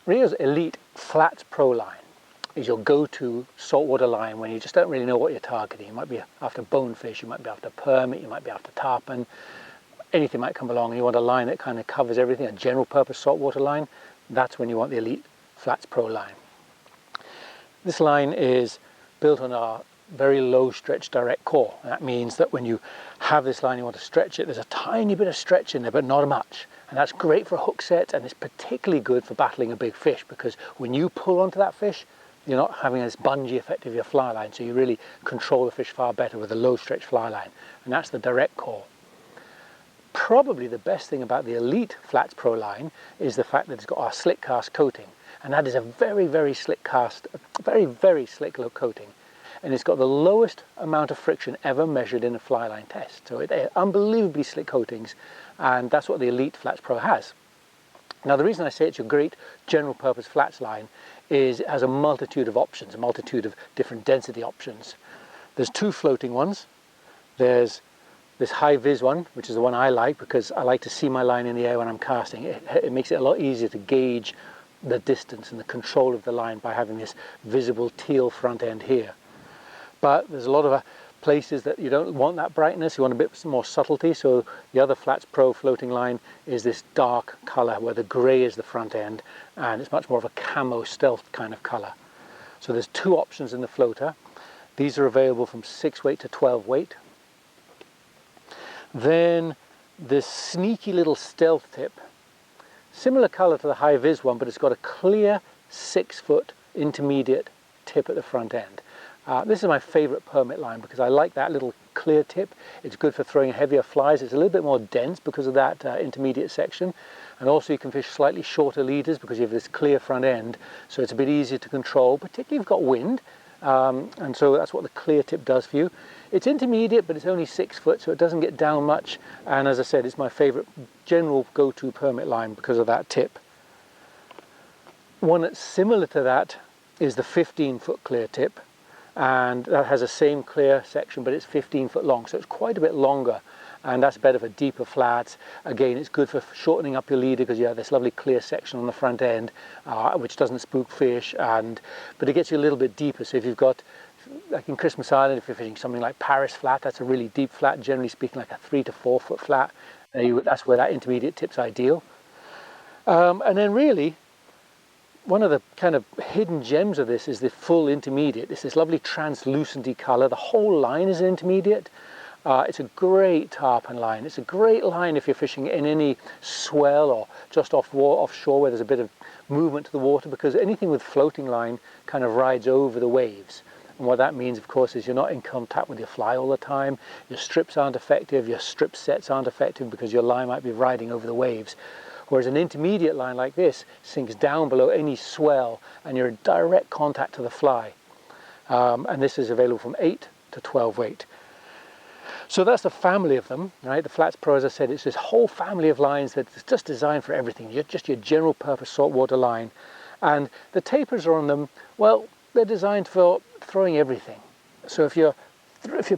RIO's Elite Flats Pro line is your go-to saltwater line when you just don't really know what you're targeting. You might be after bonefish, you might be after permit, you might be after tarpon, anything might come along and you want a line that kind of covers everything, a general purpose saltwater line. That's when you want the Elite Flats Pro line. This line is built on our very low stretch direct core. That means that when you have this line, you want to stretch it, there's a tiny bit of stretch in there, but not much. And that's great for hook sets, and it's particularly good for battling a big fish, because when you pull onto that fish, you're not having this bungee effect of your fly line, so you really control the fish far better with a low stretch fly line. And that's the direct core. Probably the best thing about the Elite Flats Pro line is the fact that it's got our SlickCast coating. And that is a very, very slick cast, very, very slick low coating. And it's got the lowest amount of friction ever measured in a fly line test. So they're unbelievably slick coatings, and that's what the Elite Flats Pro has. Now the reason I say it's a great general purpose flats line is it has a multitude of options, a multitude of different density options. There's two floating ones. There's this high vis one, which is the one I like because I like to see my line in the air when I'm casting. It makes it a lot easier to gauge the distance and the control of the line by having this visible teal front end here. But there's a lot of places that you don't want that brightness, you want a bit more subtlety, so the other Flats Pro floating line is this dark colour where the grey is the front end, and it's much more of a camo stealth kind of colour. So there's two options in the floater. These are available from 6 weight to 12 weight. Then this sneaky little StealthTip, similar colour to the high vis one, but it's got a clear 6-foot intermediate tip at the front end. This is my favourite permit line because I like that little clear tip. It's good for throwing heavier flies. It's a little bit more dense because of that intermediate section, and also you can fish slightly shorter leaders because you have this clear front end, so it's a bit easier to control, particularly if you've got wind, and so that's what the clear tip does for you. It's intermediate, but it's only 6 foot, so it doesn't get down much, and as I said, it's my favourite general go-to permit line because of that tip. One that's similar to that is the 15-foot clear tip, and that has the same clear section, but it's 15 foot long, so it's quite a bit longer, and that's better for deeper flats. Again, it's good for shortening up your leader because you have this lovely clear section on the front end, which doesn't spook fish, but it gets you a little bit deeper. So if you've got, like in Christmas Island, if you're fishing something like Paris flat, that's a really deep flat, generally speaking like a 3 to 4 foot flat. That's where that intermediate tip's ideal. And then really, one of the kind of hidden gems of this is the full intermediate. It's this lovely translucenty colour. The whole line is an intermediate. It's a great tarpon line. It's a great line if you're fishing in any swell or just offshore where there's a bit of movement to the water, because anything with floating line kind of rides over the waves. And what that means, of course, is you're not in contact with your fly all the time. Your strips aren't effective. Your strip sets aren't effective because your line might be riding over the waves. Whereas an intermediate line like this sinks down below any swell and you're in direct contact to the fly. And this is available from 8 to 12 weight. So that's the family of them, right? The Flats Pro, as I said, it's this whole family of lines that's just designed for everything. You're just your general purpose saltwater line. And the tapers are on them, well, they're designed for throwing everything. So if you're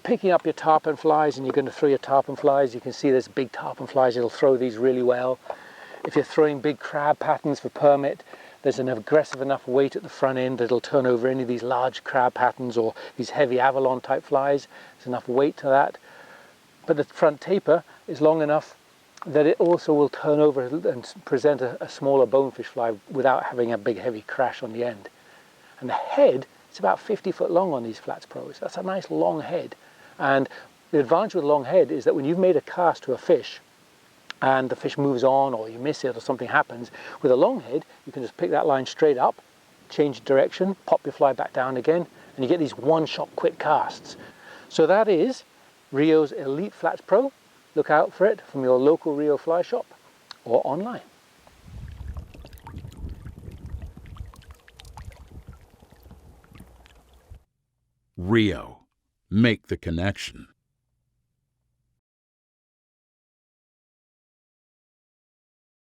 picking up your tarpon flies and you're going to throw your tarpon flies, you can see there's big tarpon flies, it'll throw these really well. If you're throwing big crab patterns for permit, there's an aggressive enough weight at the front end that it'll turn over any of these large crab patterns or these heavy avalon type flies. There's enough weight to that. But the front taper is long enough that it also will turn over and present a smaller bonefish fly without having a big heavy crash on the end. And the head, it's about 50 foot long on these Flats Pros. That's a nice long head. And the advantage with a long head is that when you've made a cast to a fish, and the fish moves on or you miss it or something happens, with a long head you can just pick that line straight up, change direction, pop your fly back down again, and you get these one-shot quick casts. So that is RIO's Elite Flats Pro. Look out for it from your local RIO fly shop or online. RIO. Make the connection.